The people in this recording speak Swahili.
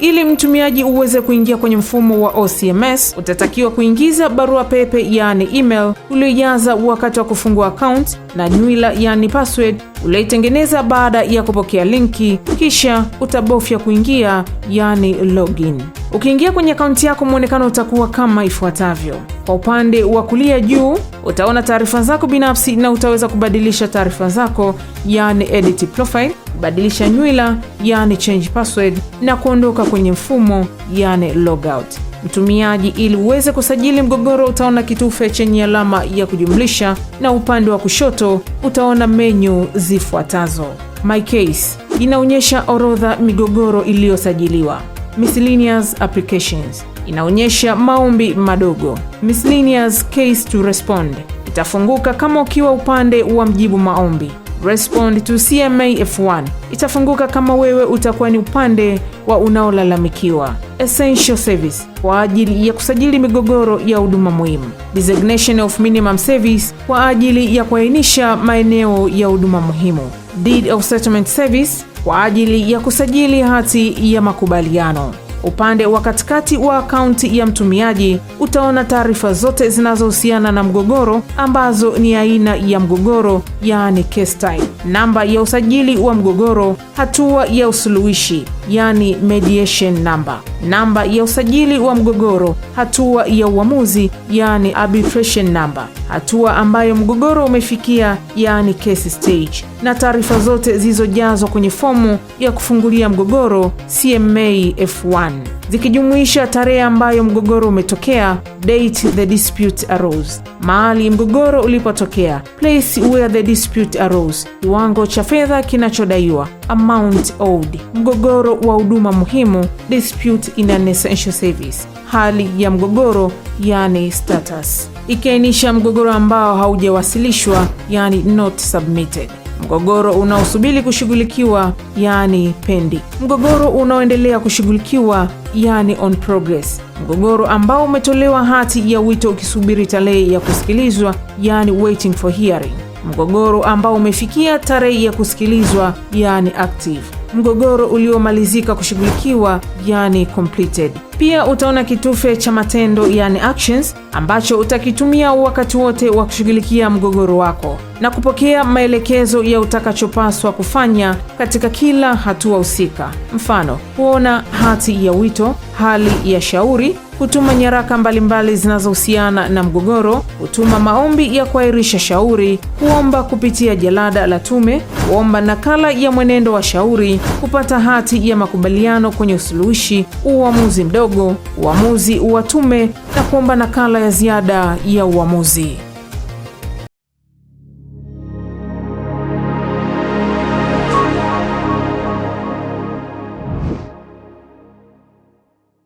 Ili mtumiaji uweze kuingia kwenye mfumo wa OCMS, utatakiwa kuingiza barua pepe yani email uliyojaza wakati wa kufungua account na nywila yani password uliyotengeneza baada ya kupokea linki, kisha utabofya kuingia yani login. Ukiingia kwenye akaunti yako, muonekano utakuwa kama ifuatavyo. Kwa upande wa kulia juu utaona taarifa zako binafsi na utaweza kubadilisha taarifa zako yani edit profile, kubadilisha nywila yani change password na kuondoka kwenye mfumo yani logout. Mtumiaji, ili uweze kusajili mgogoro, utaona kitufe chenye alama ya kujumlisha na upande wa kushoto utaona menu zifuatazo. My case inaonyesha orodha migogoro iliyosajiliwa. Miscellaneous applications inaonyesha maombi madogo. Miscellaneous case to respond itafunguka kama ukiwa upande wa mjibu maombi. Respond to CMA F1 itafunguka kama wewe utakuwa ni upande wa unaolalamikiwa. Essential service kwa ajili ya kusajili migogoro ya huduma muhimu. Designation of minimum service kwa ajili ya kuainisha maeneo ya huduma muhimu. Deed of settlement service kwa ajili ya kusajili hati ya makubaliano. Upande wa katikati wa akaunti ya mtumiaji utaona taarifa zote zinazohusiana na mgogoro ambazo ni aina ya mgogoro yani case type, namba ya usajili wa mgogoro, hatua ya usuluhishi yani mediation number, namba ya usajili wa mgogoro, hatua ya uamuzi yani arbitration number, hatua ambayo mgogoro umefikia yani case stage, na taarifa zote zilizojazwa kwenye fomu ya kufungulia mgogoro CMA F1 zikijumuisha tarehe ambayo mgogoro umetokea, date the dispute arose, mahali mgogoro ulipotokea, place where the dispute arose, kiwango cha fedha kinachodaiwa, amount owed, mgogoro wa huduma muhimu, dispute in an essential service, hali ya mgogoro yani status, ikiainisha mgogoro ambao haujawasilishwa yani not submitted, mgogoro unaosubiri kushughulikiwa yani pending, mgogoro unaoendelea kushughulikiwa yani on progress, mgogoro ambao umetolewa hati ya wito ukisubiri tarehe ya kusikilizwa yani waiting for hearing, mgogoro ambao umefikia tarehe ya kusikilizwa yani active, mgogoro uliomalizika kushughulikiwa yani completed. Pia utaona kitufe cha matendo yani actions ambacho utakitumia wakati wote wa kushughulikia mgogoro wako na kupokea maelekezo ya utakachopaswa kufanya katika kila hatua husika. Mfano, kuona hati ya wito, hali ya shauri, kutuma nyaraka mbalimbali zinazohusiana na mgogoro, kutuma maombi ya kuahirisha shauri, kuomba kupitia jalada la tume, kuomba nakala ya mwenendo wa shauri, kupata hati ya makubaliano kwenye usuluhishi, uamuzi mdogo, uamuzi wa tume na kuomba nakala ya ziada ya uamuzi.